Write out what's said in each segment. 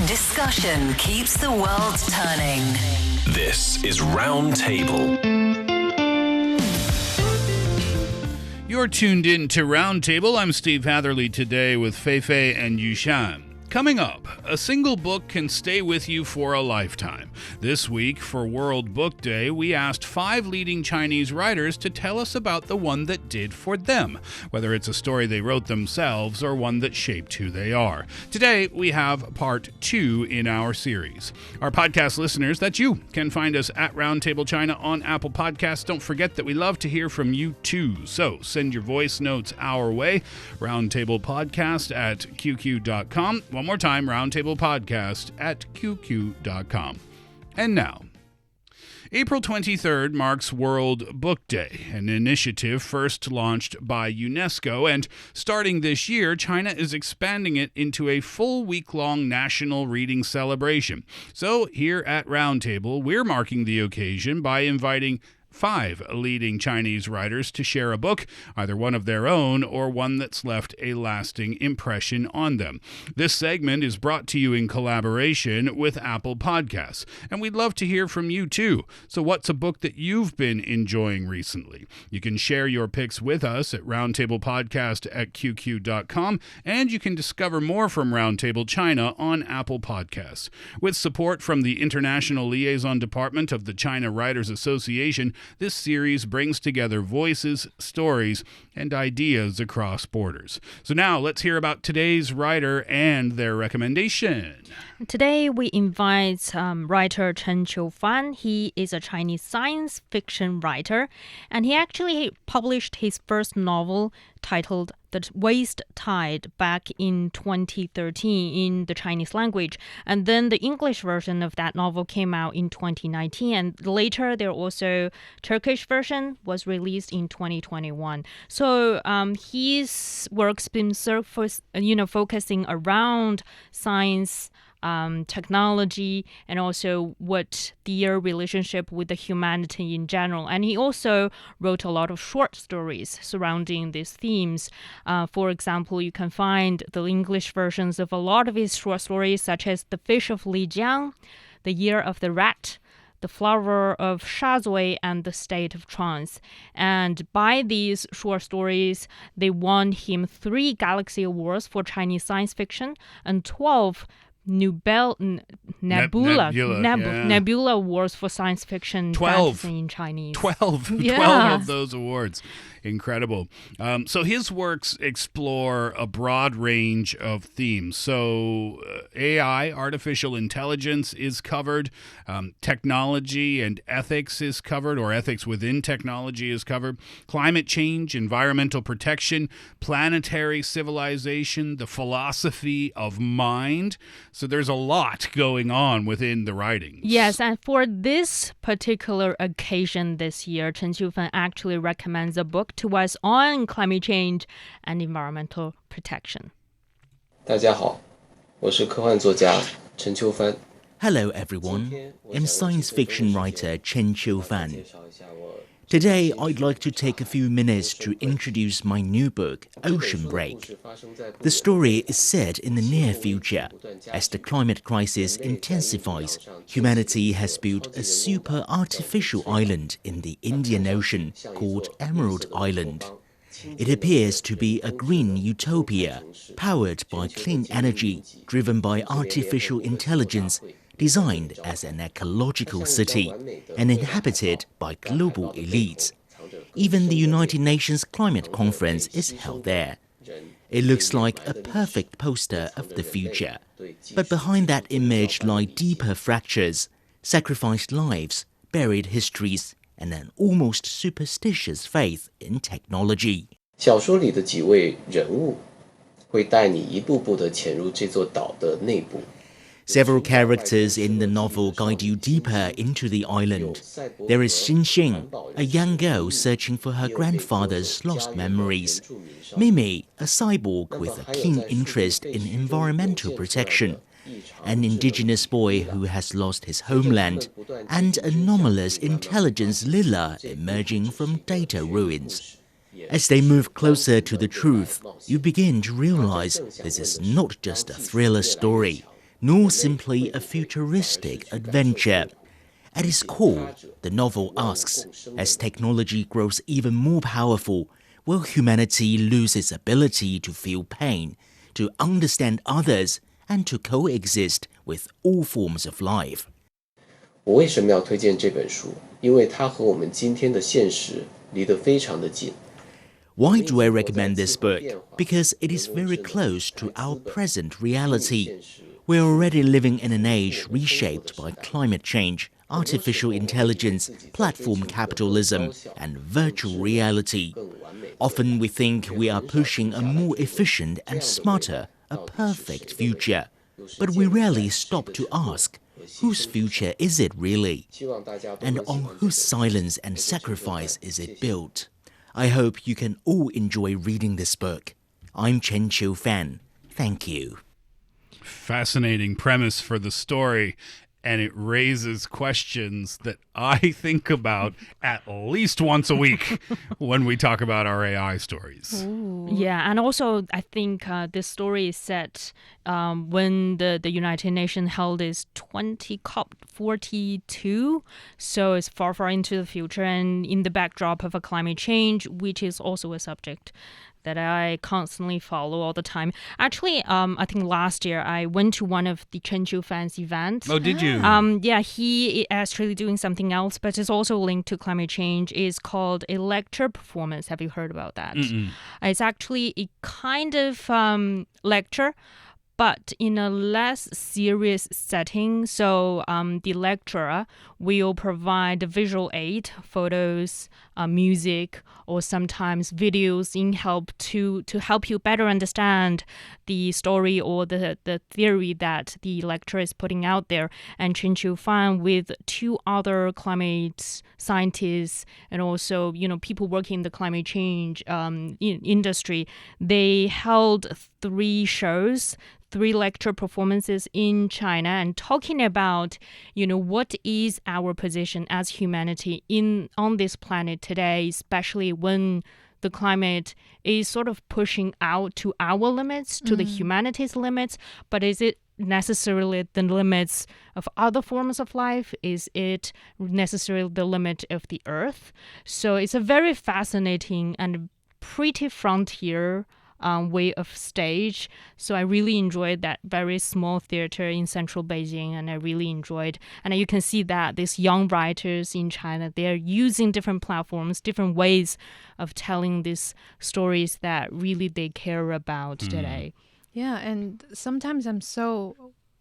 Discussion keeps the world turning. This is Roundtable. You're tuned in to Roundtable. I'm Steve Hatherley today with Fei Fei and Yushan. Coming up, a single book can stay with you for a lifetime. This week, for World Book Day, we asked 5 leading Chinese writers to tell us about the one that did for them, whether it's a story they wrote themselves or one that shaped who they are. Today, we have part 2 in our series. Our podcast listeners, that's you, can find us at Roundtable China on Apple Podcasts. Don't forget that we love to hear from you too. So send your voice notes our way, roundtablepodcast at qq.com. One more time, roundtablepodcast at qq.com. And now, April 23rd marks World Book Day, an initiative first launched by UNESCO, and starting this year, China is expanding it into a full week-long national reading celebration. So here at Roundtable, we're marking the occasion by inviting 5 leading Chinese writers to share a book, either one of their own or one that's left a lasting impression on them. This segment is brought to you in collaboration with Apple Podcasts, and we'd love to hear from you too. So what's a book that you've been enjoying recently? You can share your picks with us at roundtablepodcast at qq.com, and you can discover more from Roundtable China on Apple Podcasts. With support from the International Liaison Department of the China Writers Association, this series brings together voices, stories, and ideas across borders. So now let's hear about today's writer and their recommendation. Today we invite writer Chen Qiufan. He is a Chinese science fiction writer, and he actually published his first novel titled The Waste Tide back in 2013 in the Chinese language. And then the English version of that novel came out in 2019. And later, there also Turkish version was released in 2021. So his work's been focusing around science, technology, and also what their relationship with the humanity in general. And he also wrote a lot of short stories surrounding these themes. For example, you can find the English versions of a lot of his short stories, such as The Fish of Lijiang, The Year of the Rat, The Flower of Shazui, and The State of Trance. And by these short stories, they won him 3 Galaxy Awards for Chinese science fiction and 12 Nebula Awards for science fiction 12 fantasy in Chinese. 12 of those awards. Incredible. So his works explore a broad range of themes. So AI, artificial intelligence, is covered. Technology and ethics is covered, or ethics within technology is covered. Climate change, environmental protection, planetary civilization, the philosophy of mind. So there's a lot going on within the writings. Yes, and for this particular occasion this year, Chen Qiufan actually recommends a book to us on climate change and environmental protection. 大家好，我是科幻作家陈秋帆。 Hello everyone, I'm science fiction writer Chen Qiufan. Today, I'd like to take a few minutes to introduce my new book, Ocean Break. The story is set in the near future. As the climate crisis intensifies, humanity has built a super artificial island in the Indian Ocean called Emerald Island. It appears to be a green utopia, powered by clean energy, driven by artificial intelligence, designed as an ecological city and inhabited by global elites. Even the United Nations Climate Conference is held there. It looks like a perfect poster of the future. But behind that image lie deeper fractures, sacrificed lives, buried histories, and an almost superstitious faith in technology. 小说里的几位人物会带你一步步地潜入这座岛的内部。 Several characters in the novel guide you deeper into the island. There is Xinxing, a young girl searching for her grandfather's lost memories. Mimi, a cyborg with a keen interest in environmental protection. An indigenous boy who has lost his homeland. And anomalous intelligence Lila emerging from data ruins. As they move closer to the truth, you begin to realize this is not just a thriller story. nor simply a futuristic adventure. At its core, the novel asks, as technology grows even more powerful, will humanity lose its ability to feel pain, to understand others, and to coexist with all forms of life? 我为什么要推荐这本书？因为它和我们今天的现实离得非常的近。 Why do I recommend this book? Because it is very close to our present reality. We're already living in an age reshaped by climate change, artificial intelligence, platform capitalism, and virtual reality. Often we think we are pushing a more efficient and smarter, a perfect future. But we rarely stop to ask, whose future is it really? And on whose silence and sacrifice is it built? I hope you can all enjoy reading this book. I'm Chen Qiufan. Thank you. Fascinating premise for the story, and it raises questions that I think about at least once a week when we talk about our AI stories. Ooh. Yeah, and also I think this story is set when the United Nations held its COP42, so it's far into the future and in the backdrop of a climate change, which is also a subject that I constantly follow all the time. Actually, I think last year I went to one of the Chen Qiufan's events. Oh, did you? Yeah, he is actually doing something else, but it's also linked to climate change. It's called a lecture performance. Have you heard about that? It's actually a kind of lecture, but in a less serious setting. So the lecturer will provide visual aid, photos, music, or sometimes videos in help to help you better understand the story or the theory that the lecturer is putting out there. And Chen Qiufan with two other climate scientists and also, people working in the climate change industry, they held 3 shows, 3 lecture performances in China and talking about, what is our position as humanity on this planet today, especially when the climate is sort of pushing out to our limits, to the humanity's limits, but is it necessarily the limits of other forms of life? Is it necessarily the limit of the earth? So it's a very fascinating and pretty frontier way of stage. So I really enjoyed that very small theater in central Beijing, and I really enjoyed. And you can see that these young writers in China, they're using different platforms, different ways of telling these stories that really they care about today. Yeah, and sometimes I'm so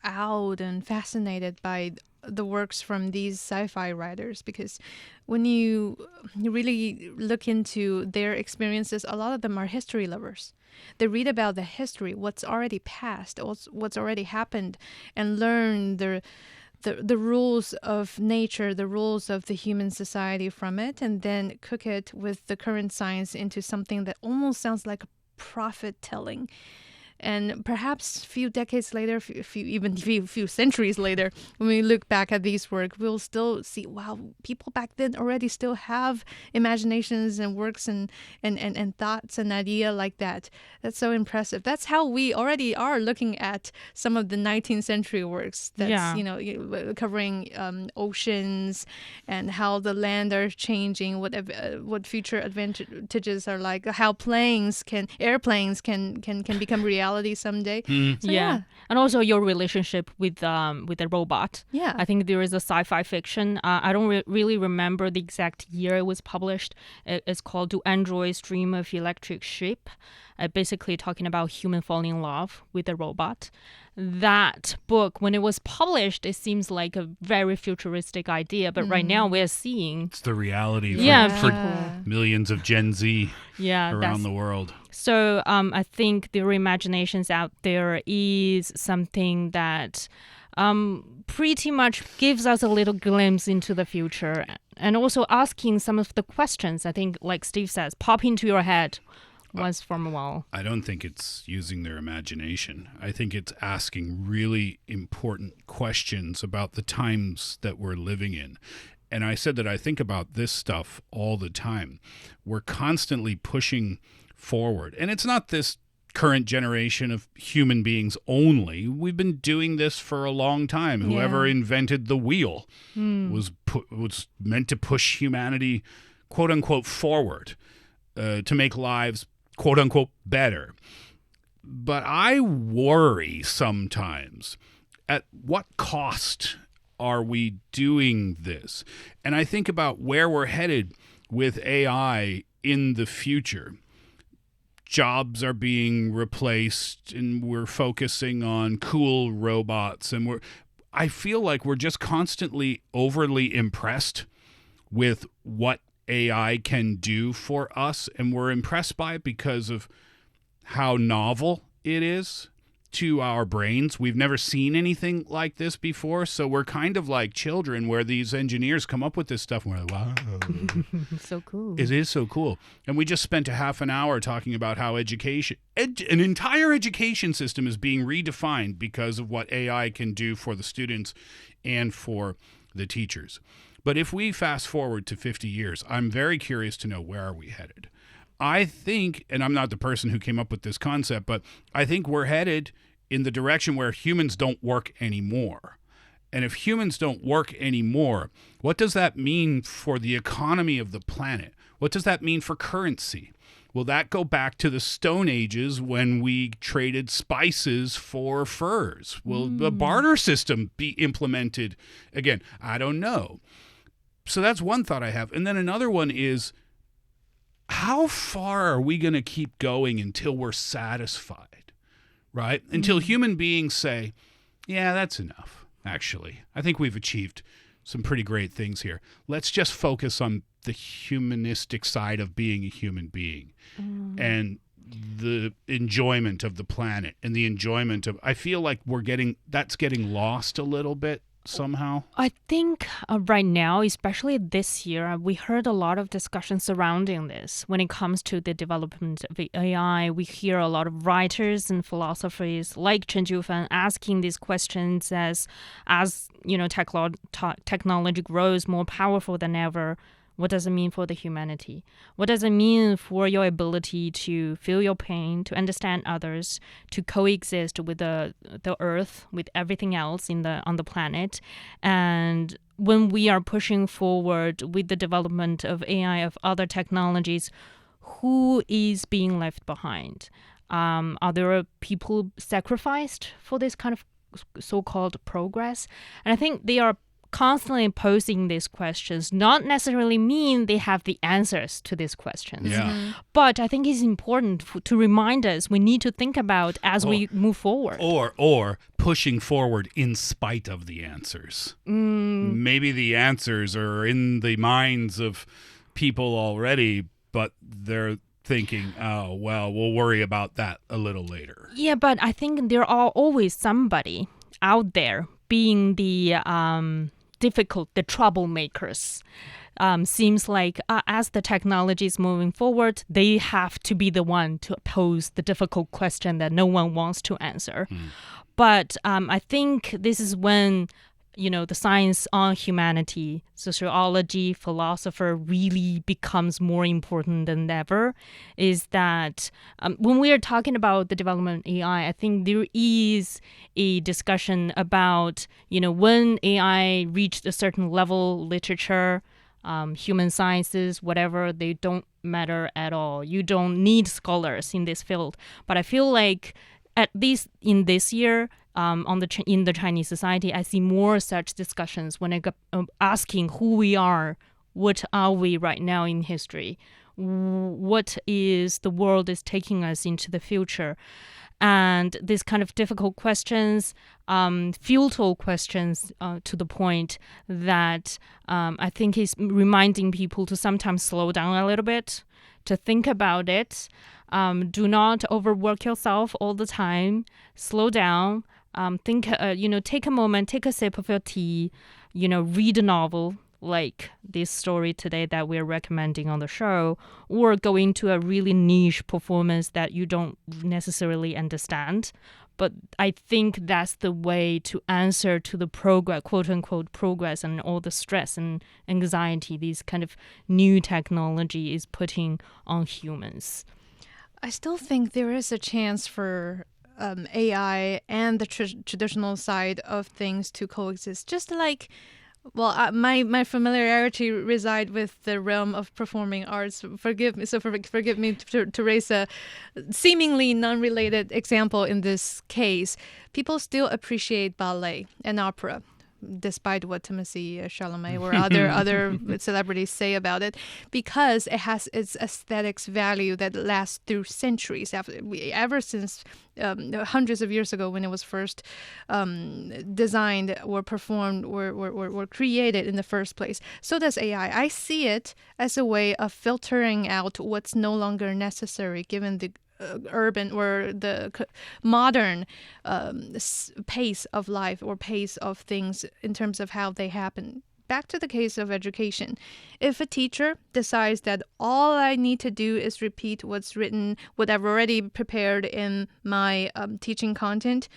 awed and fascinated by the works from these sci-fi writers, because when you really look into their experiences, a lot of them are history lovers. They read about the history, what's already passed, what's already happened, and learn the rules of nature, the rules of the human society from it, and then cook it with the current science into something that almost sounds like a prophet telling. And perhaps a few decades later, even a few centuries later, when we look back at these work, we'll still see, wow, people back then already still have imaginations and works and thoughts and idea like that. That's so impressive. That's how we already are looking at some of the 19th century works. That's, covering oceans and how the land are changing, what future advantages are like, how airplanes can become reality someday. So, yeah. And also your relationship with the robot. Yeah. I think there is a sci-fi fiction. I don't really remember the exact year it was published. It's called Do Androids Dream of Electric Sheep? Basically talking about human falling in love with a robot. That book, when it was published, it seems like a very futuristic idea, but right now we're seeing it's the reality for millions of Gen Z around the world. So I think their imaginations out there is something that pretty much gives us a little glimpse into the future, and also asking some of the questions, I think, like Steve says, pop into your head once from a while. I don't think it's using their imagination. I think it's asking really important questions about the times that we're living in. And I said that I think about this stuff all the time. We're constantly pushing forward. And it's not this current generation of human beings only. We've been doing this for a long time. Whoever invented the wheel was meant to push humanity, quote unquote, forward, to make lives, quote unquote, better. But I worry sometimes, at what cost are we doing this? And I think about where we're headed with AI in the future. Jobs are being replaced, and we're focusing on cool robots, and I feel like we're just constantly overly impressed with what AI can do for us, and we're impressed by it because of how novel it is to our brains. We've never seen anything like this before, so we're kind of like children where these engineers come up with this stuff and we're like, wow. So cool. It is so cool. And we just spent a half an hour talking about how an entire education system is being redefined because of what AI can do for the students and for the teachers. But if we fast forward to 50 years, I'm very curious to know, where are we headed? I think, and I'm not the person who came up with this concept, but I think we're headed in the direction where humans don't work anymore. And if humans don't work anymore, what does that mean for the economy of the planet? What does that mean for currency? Will that go back to the Stone Ages when we traded spices for furs? Will the barter system be implemented again? I don't know. So that's one thought I have. And then another one is, how far are we going to keep going until we're satisfied, right? Until human beings say, yeah, that's enough, actually. I think we've achieved some pretty great things here. Let's just focus on the humanistic side of being a human being and the enjoyment of the planet and the enjoyment of, I feel like that's getting lost a little bit somehow. I think right now, especially this year, we heard a lot of discussion surrounding this. When it comes to the development of AI, we hear a lot of writers and philosophers like Chen Qiufan asking these questions as technology grows more powerful than ever. What does it mean for the humanity? What does it mean for your ability to feel your pain, to understand others, to coexist with the earth, with everything else on the planet? And when we are pushing forward with the development of AI, of other technologies, who is being left behind? Are there people sacrificed for this kind of so-called progress? And I think they are constantly posing these questions, not necessarily mean they have the answers to these questions. Yeah. But I think it's important to remind us we need to think about as we move forward. Or pushing forward in spite of the answers. Maybe the answers are in the minds of people already, but they're thinking, oh, well, we'll worry about that a little later. Yeah, but I think there are always somebody out there being the the troublemakers. Seems like as the technology is moving forward, they have to be the one to pose the difficult question that no one wants to answer. But I think this is when the science on humanity, sociology, philosopher really becomes more important than ever, is that when we are talking about the development of AI, I think there is a discussion about, when AI reached a certain level, literature, human sciences, whatever, they don't matter at all. You don't need scholars in this field. But I feel like at least in this year, in the Chinese society, I see more such discussions when I go asking who we are, what are we right now in history, what is the world is taking us into the future. And these kind of difficult questions, futile questions to the point that I think is reminding people to sometimes slow down a little bit, to think about it. Do not overwork yourself all the time. Slow down. Think, take a moment, take a sip of your tea, read a novel like this story today that we're recommending on the show, or go into a really niche performance that you don't necessarily understand. But I think that's the way to answer to the progress, quote unquote, progress and all the stress and anxiety these kind of new technology is putting on humans. I still think there is a chance for AI and the traditional side of things to coexist. Just like, well, my familiarity reside with the realm of performing arts. Forgive me to raise a seemingly non-related example in this case. People still appreciate ballet and opera, despite what Timothée Chalamet or other celebrities say about it, because it has its aesthetics value that lasts through centuries. Ever since hundreds of years ago, when it was first designed or performed or created in the first place. So does AI. I see it as a way of filtering out what's no longer necessary, given the urban or the modern pace of life or pace of things in terms of how they happen. Back to the case of education. If a teacher decides that all I need to do is repeat what's written, what I've already prepared in my teaching content,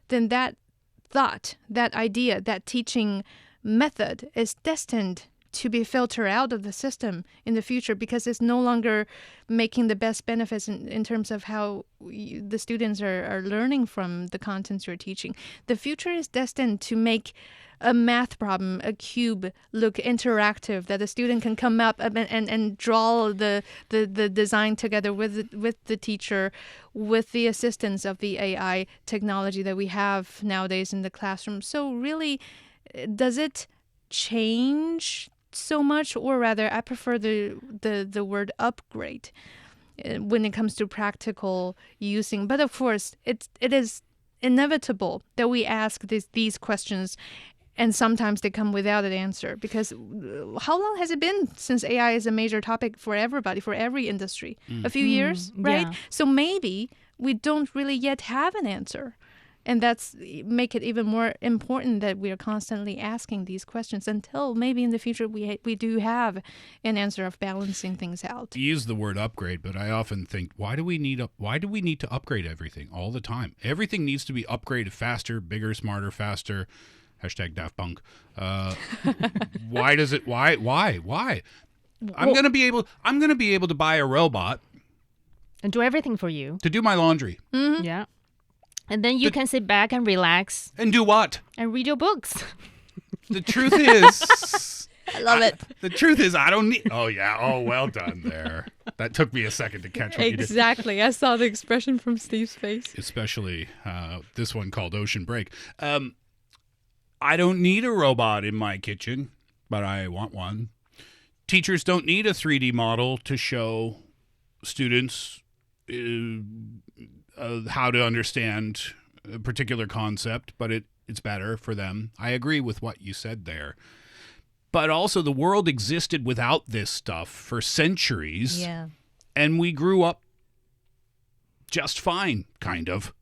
then that thought, that idea, that teaching method is destined to be filtered out of the system in the future, because it's no longer making the best benefits in terms of how the students are learning from the contents you're teaching. The future is destined to make a math problem, a cube, look interactive, that the student can come up and draw the design together with the teacher, with the assistance of the AI technology that we have nowadays in the classroom. So really, does it change so much? Or rather, I prefer the word upgrade when it comes to practical using. But of course, it is inevitable that we ask these questions, and sometimes they come without an answer, because how long has it been since AI is a major topic for everybody, for every industry? A few years, right? Yeah. So maybe we don't really yet have an answer. And that's make it even more important that we are constantly asking these questions until maybe in the future we do have an answer of balancing things out. You use the word upgrade, but I often think, why do we need to upgrade everything all the time? Everything needs to be upgraded faster, bigger, smarter, faster. # Daft Punk. Why does it? Why? I'm gonna be able to buy a robot And do everything for you. to do my laundry. Yeah. And then you can sit back and relax And do what? and read your books. The truth is, I love it. the truth is, I don't need. Oh yeah. Oh, well done there. That took me a second to catch what you did. Exactly. I saw the expression from Steve's face. Especially this one called Ocean Break. I don't need a robot in my kitchen, but I want one. Teachers don't need a 3D model to show students how to understand a particular concept, but it's better for them. I agree with what you said there. But also, the world existed without this stuff for centuries, and we grew up just fine, kind of.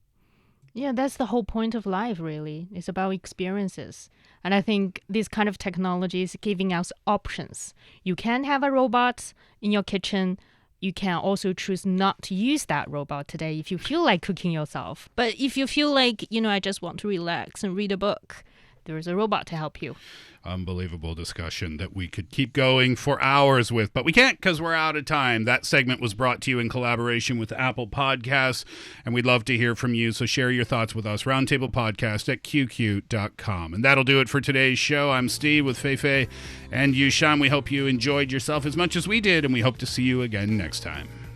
Yeah, that's the whole point of life, really. It's about experiences. And I think this kind of technology is giving us options. You can have a robot in your kitchen. You can also choose not to use that robot today if you feel like cooking yourself. But if you feel like, I just want to relax and read a book, there is a robot to help you. Unbelievable discussion that we could keep going for hours with, but we can't because we're out of time. That segment was brought to you in collaboration with Apple Podcasts, and we'd love to hear from you, so share your thoughts with us. roundtablepodcast@qq.com. And that'll do it for today's show. I'm Steve with Fei Fei and Yushan. We hope you enjoyed yourself as much as we did, and we hope to see you again next time.